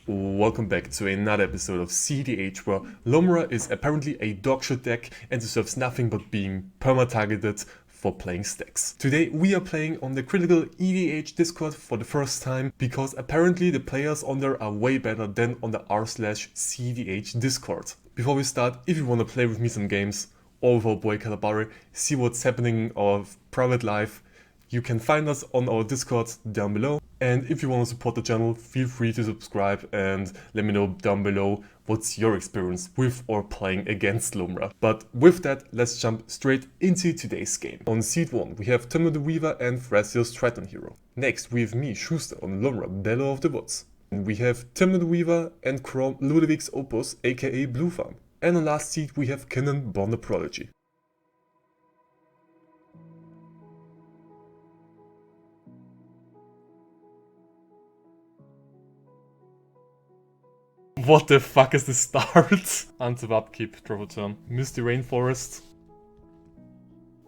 Welcome back to another episode of CEDH, where Lumra is apparently a dogshit deck and deserves nothing but being perma-targeted for playing Stax. Today we are playing on the critical EDH Discord for the first time, because apparently the players on there are way better than on the r/CEDH Discord. Before we start, if you want to play with me some games, or with our boy Katabare, see what's happening in our private life, you can find us on our Discord down below. And if you want to support the channel, feel free to subscribe and let me know down below what's your experience with or playing against Lumra. But with that, let's jump straight into today's game. On seed 1, we have Tymna the Weaver and Thrasios Triton Hero. Next, we have me, Schusta, on Lumra, Bellow of the Woods. And we have Tymna the Weaver and Kraum, Ludwig's Opus, aka Blue Farm. And on last seed, we have Kinnan, Born the Prodigy. What the fuck is the start? Until upkeep, draw a turn. Misty Rainforest.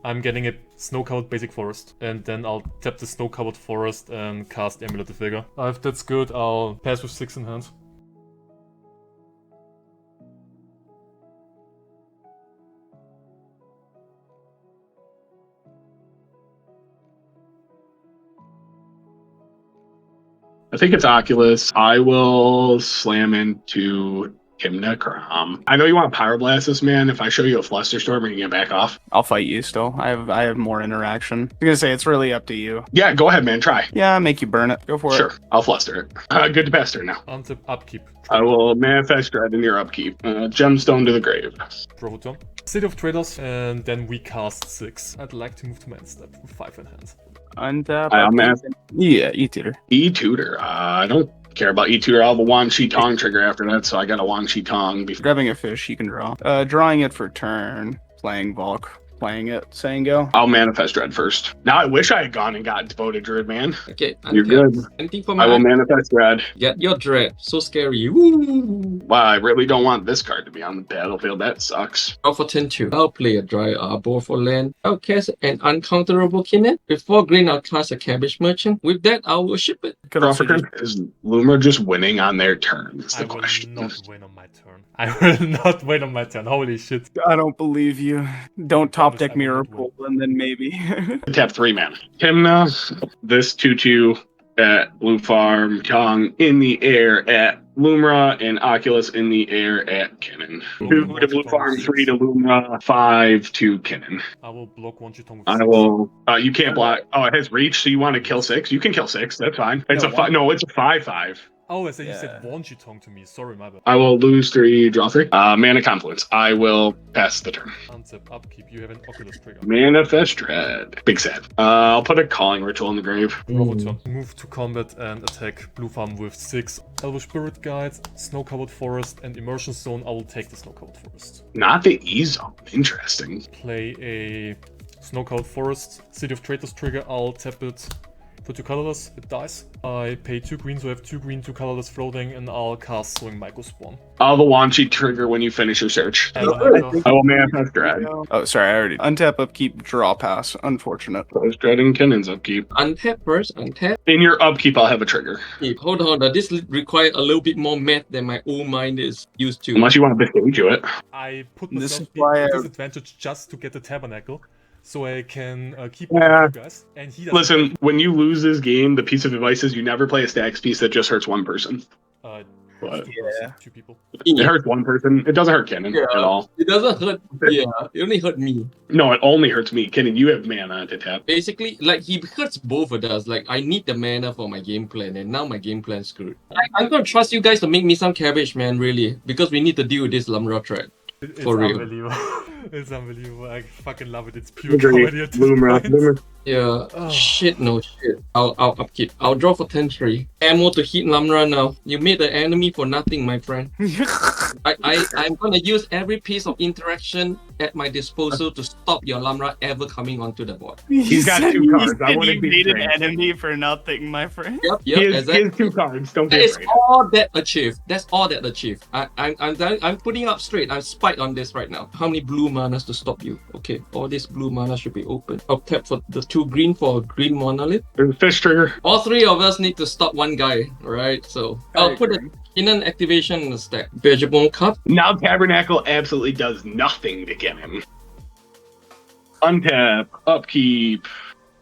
I'm getting a snow-covered basic forest. And then I'll tap the snow-covered forest and cast Amulet of Vigor. If that's good, I'll pass with 6 in hand. I think it's Oculus. I will slam into Tymna Kraum. I know you want to Pyroblast this, man. If I show you a Flusterstorm, are you gonna back off? I'll fight you still. I have more interaction. I'm gonna say it's really up to you. Yeah, go ahead, man. Try. Yeah, make you burn it. Go for it. Sure, I'll Fluster it. Good to pass turn now. Untap upkeep. I will Manifest Dread in your upkeep. Gemstone to the grave. Draw a turn. City of Traders, and then we cast 6. I'd like to move to main step with 5 in hand. Untap. Yeah, E-Tutor. E-Tutor. I don't care about E-Tutor. I'll have a Wan Shi Tong trigger after that, so I got a Wan Shi Tong. Grabbing a fish, you can draw. Drawing it for turn. Playing Volk. Playing it. Saying go. I'll Manifest Dread first. Now I wish I had gone and got Devoted Druid, man. Okay, You're good. Anything for I will Manifest Dread. Get your dread. So scary. Woo! Wow, I really don't want this card to be on the battlefield. That sucks. Draw for 10-2. I'll play a Dry Arbor for land. I'll cast an uncounterable Kinnan. With 4 green, I'll cast a Cabbage Merchant. With that, I'll worship it. Draw for turn. Is Lumra just winning on their turn? Is the I will question. not win on my turn. I will not win on my turn. Holy shit. I don't believe you. Don't top deck Mirror Pool and then maybe. Tap 3 mana. Tymna, this 2/2 at Blue Farm, Tong in the air at Lumra, and Oculus in the air at Kinnan. 2 to Blue Farm, 3 to Lumra, 5 to Kinnan. I will block one Chitong with I 6. will. You can't block. Oh, it has reach, so you want to kill 6? You can kill 6. That's fine. It's No, a 5. No, it's a 5/5. Oh, I said you said one Chitong to me. Sorry, my bad. I will lose 3, draw 3. Mana Confluence. I will pass the turn. Untap upkeep. You have an Oculus trigger. Manifest Dread. Big sad. I'll put a Calling Ritual in the grave. Draw a turn. Move to combat and attack Blue Farm with 6. Elvish Spirit Guide, Snow-Covered Forest, and Immersion Zone. I will take the Snow-Covered Forest. Not the E-Zone. Interesting. Play a Snow-Covered Forest. City of Traitors trigger. I'll tap it. For 2 colorless, it dies. I pay 2 green, so I have 2 green, 2 colorless floating, and I'll cast Sowing Myco Spawn. I'll have a Wan Shi trigger when you finish your search. And I will Manifest Dread. Oh, sorry, I already. Untap, upkeep, draw, pass. Unfortunate. Close Dread and Kinnan's upkeep. Untap first. Untap. In your upkeep, I'll have a trigger. Hold on. This requires a little bit more math than my old mind is used to. Unless you want to bestage you it. I put This myself is why at I- disadvantage just to get the Tabernacle, so I can keep Yeah. you guys. And he doesn't. Listen, when you lose this game, the piece of advice is you never play a Stax piece that just hurts one person. But, Yeah. 2 people. It hurts one person. It doesn't hurt Kinnan at all. It doesn't hurt. Yeah, it only hurt me. No, it only hurts me. Kinnan, you have mana to tap. Basically, like, he hurts both of us. Like, I need the mana for my game plan, and now my game plan's screwed. I'm gonna trust you guys to make me some cabbage, man, really. Because we need to deal with this Lumra threat. It's For real. unbelievable. It's unbelievable. I fucking love it. It's pure Agree. comedy at this Lumra. point. Lumra. Yeah. Oh. Shit, no shit. I'll upkeep. I'll draw for 10-3. Ammo to hit Lumra now. You made the enemy for nothing, my friend. I'm gonna use every piece of interaction at my disposal to stop your Lumra ever coming onto the board. He's got 2 cards. I wouldn't You be made an strange. enemy for nothing, my friend. Yep, He has exactly. 2 cards. Don't That be is afraid. all that achieved. That's all that achieved. I'm putting up straight. I'm spiked on this right now. How many blue manas to stop you? Okay, all these blue mana should be open. I'll tap for the 2 green for a green monolith. There's a fish trigger. All 3 of us need to stop one guy, alright? So I'll put a agree. Kinnan activation in the stack. Vegetable cup. Now Tabernacle absolutely does nothing to get him. Untap, upkeep.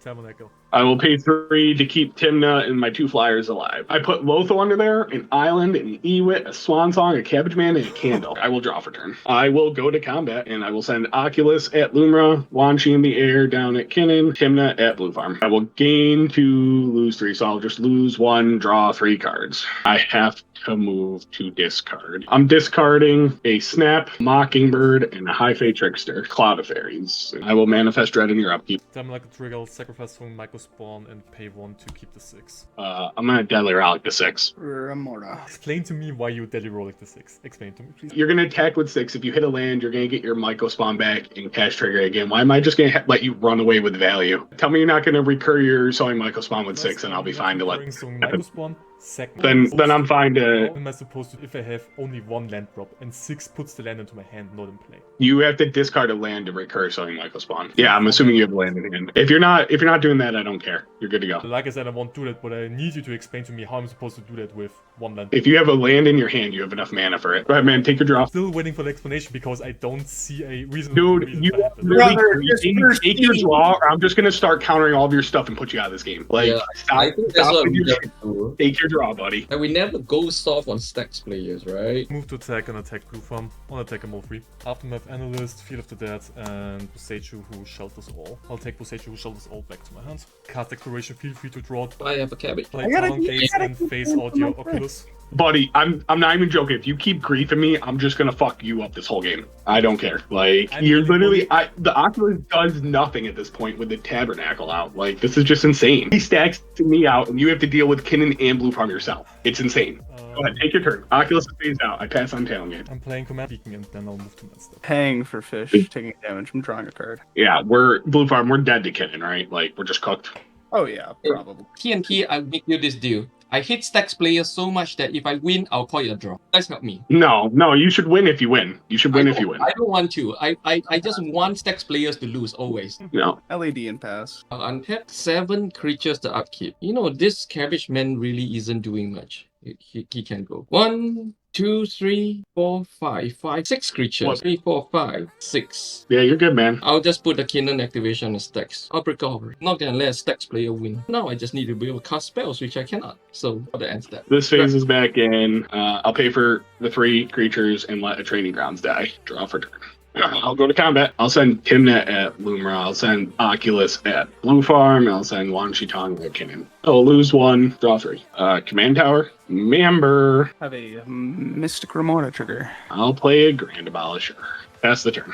Tabernacle. I will pay 3 to keep Tymna and my 2 flyers alive. I put Lotho under there, an island, an Ewit, a Swan Song, a Cabbage Man, and a Candle. I will draw for turn. I will go to combat, and I will send Oculus at Lumra, Wanchi in the air down at Kinnan, Tymna at Blue Farm. I will gain 2, lose 3, so I'll just lose 1, draw 3 cards. I have to move to discard. I'm discarding a Snap, Mockingbird, and a High Fate Trickster, Cloud of Fairies. I will manifest Dread in your upkeep. Tabernacle trigger, sacrifice from Microspawn and pay 1 to keep the 6. I'm gonna Deadly Relic to 6. Remora. Explain to me why you deadly rolling the 6. Explain to me, please. You're gonna attack with 6. If you hit a land, you're gonna get your Myco Spawn back and cast trigger again. Why am I just gonna let you run away with value? Tell me you're not gonna recur your Sowing Myco Spawn with 6, and I'll be fine to let. Microspawn, second. Then I'm fine to. How am I supposed to, if I have only 1 land drop and 6 puts the land into my hand, not in play? You have to discard a land to recur Sowing Myco Spawn. Yeah, I'm assuming you have a land in hand. If you're not doing that, I don't care. You're good to go. Like I said, I won't do that, but I need you to explain to me how I'm supposed to do that with 1 land. If you have a land in your hand, you have enough mana for it. Go ahead, man. Take your draw. Still waiting for the explanation because I don't see a reason. Dude, reason you for that. Brother, literally take your draw, or I'm just gonna start countering all of your stuff and put you out of this game. Like, Yeah, I think that's stop what with we your have shit. to do. Take your draw, buddy. And we never go soft on stacks players, right? Move to attack and attack Blue Farm. On attack them all 3. Aftermath Analyst, Field of the Dead, and Boseiju who shelters all. I'll take Boseiju who shelters all back to my hand. Cast Declaration, feel free to draw it. I have a cabbage. Play I gotta- Talon Gaze I gotta and keep face going out for your my Oculus. Buddy, I'm not even joking. If you keep griefing me, I'm just gonna fuck you up this whole game. I don't care. Like, I'm you're really literally the Oculus does nothing at this point with the Tabernacle out. Like, this is just insane. He stacks me out, and you have to deal with Kinnan and Blue Farm yourself. It's insane. Go ahead, take your turn. Oculus is phased out. I pass on Tailgate. I'm playing Command Beacon and then I'll move to Manstep. Paying for fish, taking damage. I'm drawing a card. Yeah, we're Blue Farm. We're dead to Kinnan, right? Like, we're just cooked. Oh yeah, probably. TNT, I'll make you this deal. I hate stacks players so much that if I win, I'll call it a draw. Guys, help me. No, you should win if you win. You should win if you win. I don't want to. I just want stacks players to lose always. No. LED and pass. Untap 7 creatures to upkeep. You know, this cabbage man really isn't doing much. He can go 1, 2, 3, 4, 5, 6 creatures. What? 3, 4, 5, 6. Yeah, you're good, man. I'll just put the Kinnan activation as stacks. I'll break over. Not gonna let a stacks player win. Now I just need to be able to cast spells, which I cannot. So the end step. This phase is back in. I'll pay for the 3 creatures and let a training grounds die. Draw for turn. I'll go to combat. I'll send Tymna at Lumra. I'll send Oculus at Blue Farm. I'll send Wanchi at Kinnan. I'll lose 1, draw 3. Command Tower. Member. Have a Mystic Remora trigger. I'll play a Grand Abolisher. Pass the turn.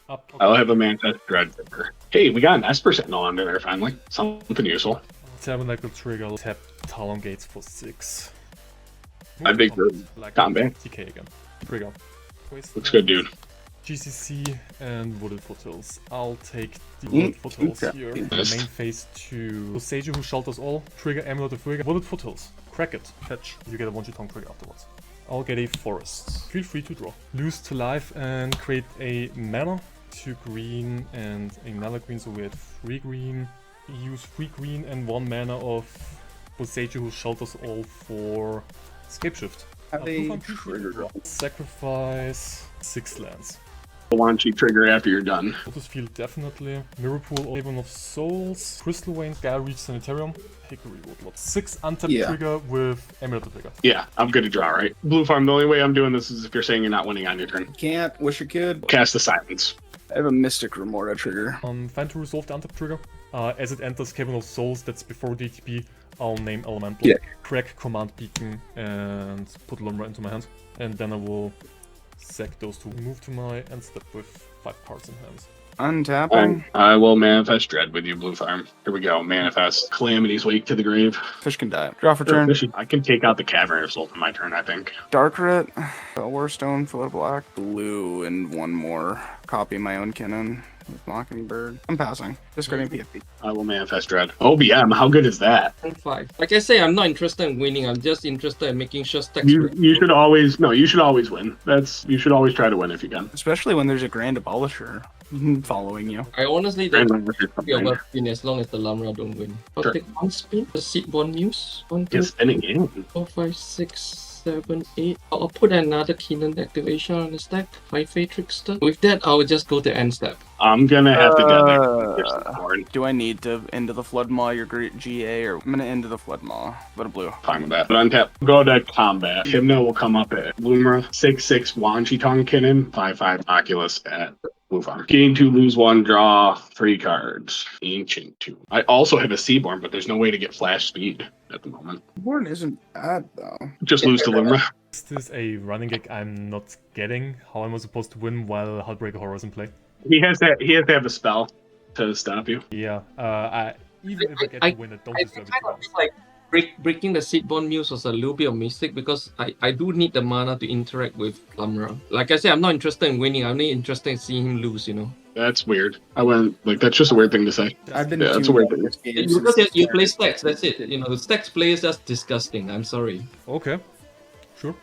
Up. I'll have a Manifest Dread Trigger. Hey, we got an Esper Sentinel under there finally. Something useful. Tabernacle trigger, tap Talon Gates for 6. I big like combat. TK again. Trigger. Waste Looks good, dude. GCC and Wooded Foothills. I'll take the Wooded Foothills here. The Yes. main phase to Boseiju who shelters all. Trigger Amulet of Rigor. Wooded Foothills. Crack it. Fetch. You get a 1-2 trigger afterwards. I'll get a Forest. Feel free to draw. Lose to life and create a mana. 2 green and another green, so we had 3 green. Use 3 green and 1 mana of Boseiju who shelters all for Scapeshift. Have a trigger. Sacrifice 6 lands. Wanchi trigger after you're done. Lotus Field definitely. Mirrorpool, Haven of Souls, Crystal Veins, Gaia Reach Sanitarium, Hickory Woodlot. 6 untapped Yeah. trigger with Amulet of Vigor. Yeah, I'm good to draw, right? Blue Farm, the only way I'm doing this is if you're saying you're not winning on your turn. Can't. Wish you could. Cast the Silence. I have a Mystic Remora trigger. Fine to resolve the untapped trigger. As it enters Haven of Souls, that's before DTP, I'll name Elemental. Yeah. Crack Command Beacon and put Lumra into my hand. And then I will sack those 2. Move to my end step with 5 cards in hand. Untapping. I will Manifest Dread with you, Blue Farm. Here we go. Manifest Calamity's Wake to the grave. Fish can die. Draw for turn. I can take out the Cavern of Soul on my turn, I think. Dark Ret. Warstone, Fillet Black. Blue, and 1 more. Copy my own Kinnan. with Mockingbird. I'm passing. Discarding PFP. I will manifest dread. OBM, how good is that? 5. Like I say, I'm not interested in winning. I'm just interested in making sure Stax. You should always win. You should always try to win if you can. Especially when there's a Grand Abolisher following you. I honestly don't Random versus be something. able to win as long as the Lumra don't win. I'll Sure. take 1 spin. The Seedborn Muse. 1, 2, Yes, endgame. 4, 5, 6, 7, 8. I'll put another Kinnan activation on the stack. 5-8 Trickster. With that, I'll just go to end step. I'm gonna have to deadly. Do I need to into the Flood Maw your GA, or I'm gonna into the Flood Maw? But a blue. Fine with that. But untap. Go to combat. Tymna will come up at Lumra. 6/6 Wanchitong Kinnan. 5/5 Oculus at blue farm. Gain 2, lose 1, draw 3 cards. Ancient 2. I also have a Seaborn, but there's no way to get flash speed at the moment. Born isn't bad though. Just lose to Lumra. Is this a running gag I'm not getting? How am I supposed to win while Heartbreaker Horror is in play? He has to have a spell to stop you. Yeah, even if I get to win, I don't I deserve it. kind of feel like breaking the Seedborn Muse was a little bit of a mistake because I do need the mana to interact with Lumra. Like I said, I'm not interested in winning. I'm only interested in seeing him lose, you know. That's weird. That's just a weird thing to say. I've been Yeah, that's a weird thing. Because you play Stax, that's it. You know, the Stax play is just disgusting. I'm sorry. Okay, sure.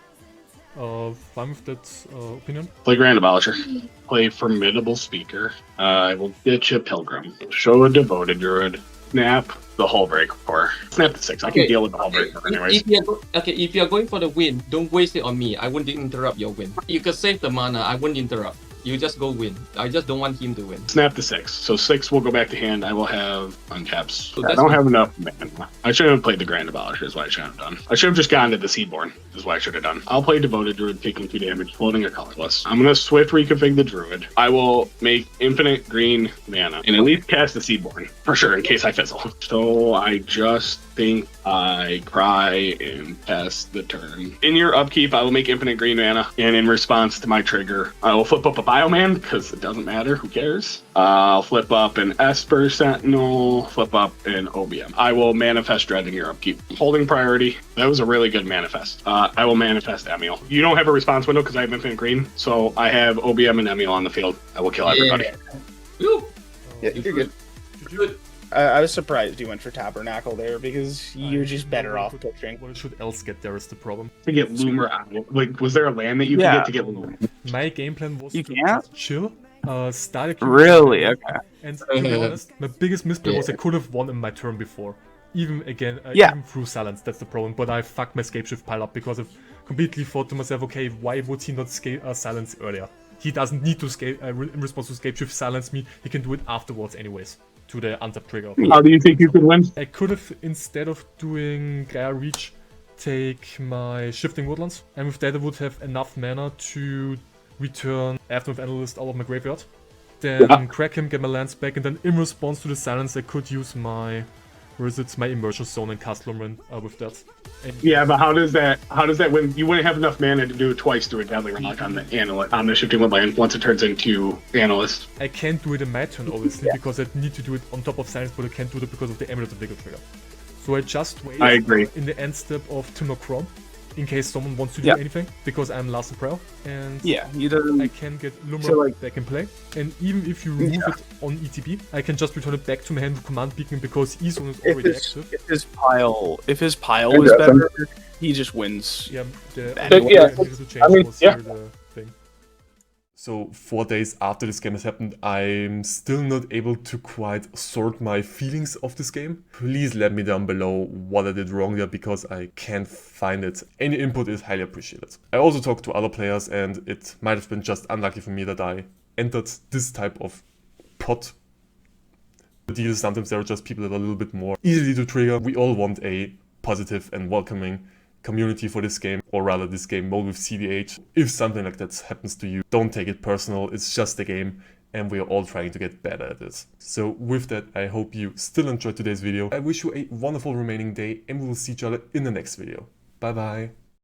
Fine with that opinion. Play Grand Abolisher. Play Formidable Speaker. I will ditch a Pilgrim. Show a Devoted Druid. Snap the Hullbreak Core. Snap the 6. I can deal with the Hullbreak Core anyways. If you're going for the win, don't waste it on me. I wouldn't interrupt your win. You could save the mana. I wouldn't interrupt. You just go win. I just don't want him to win. Snap the 6. So 6 will go back to hand. I will have untaps. So I don't have enough mana. I shouldn't have played the Grand Abolisher is what I should have done. I should have just gone to the Seaborn is what I should have done. I'll play Devoted Druid, taking 2 damage, floating a colorless. I'm going to swift reconfig the Druid. I will make infinite green mana and at least cast the Seaborn for sure in case I fizzle. So I just think I cry and pass the turn. In your upkeep, I will make infinite green mana, and in response to my trigger, I will flip up a Bioman because it doesn't matter. Who cares? I'll flip up an Esper Sentinel, flip up an OBM. I will manifest Dread in your upkeep. Holding priority. That was a really good manifest. I will manifest Emil. You don't have a response window because I have infinite green, so I have OBM and Emil on the field. I will kill everybody. Woo! Yeah, you're good. Good. I was surprised you went for Tabernacle there because you're just better off pitching. What should else get there is the problem. To get Lumra out. Like, was there a land that you could get to get Lumra? My game plan was You to can't? just chill, start a queue. Really? Okay. And to be honest, my biggest misplay was I could have won in my turn before. Even Yeah. even through silence, that's the problem. But I fucked my Scapeshift pile up because I've completely thought to myself, okay, why would he not silence earlier? He doesn't need to in response to Scapeshift silence me, he can do it afterwards anyways, to the untap trigger. How do you think you could win? I could have, instead of doing Gaia Reach, take my Shifting Woodlands, and with that I would have enough mana to return Aftermath Analyst out of my graveyard. Then crack him, get my lands back, and then in response to the silence I could use my... Where is it? My Immersion Zone and cast Lumra with that. And Yeah, but how does that win? You wouldn't have enough mana to do it twice through a Deadly Rock on the Shifting Woodland once it turns into Analyst. I can't do it in my turn, obviously, because I need to do it on top of silence, but I can't do it because of the Amulet of Vigor trigger. So I just wait I agree. in the end step of Tymna Kraum, in case someone wants to do anything, because I'm last and prow, and you don't. I can get Lumra back in play. And even if you remove it on ETB, I can just return it back to my hand with Command Beacon because E-Zone is already active. If his pile was better, he just wins. Yeah, the thing. So 4 days after this game has happened, I'm still not able to quite sort my feelings of this game. Please let me down below what I did wrong there because I can't find it. Any input is highly appreciated. I also talked to other players and it might have been just unlucky for me that I entered this type of pot deal. Sometimes there are just people that are a little bit more easily to trigger. We all want a positive and welcoming community for this game, or rather this game mode with CEDH. If something like that happens to you, don't take it personal, it's just a game and we are all trying to get better at it. So with that, I hope you still enjoyed today's video. I wish you a wonderful remaining day and we will see each other in the next video. Bye bye.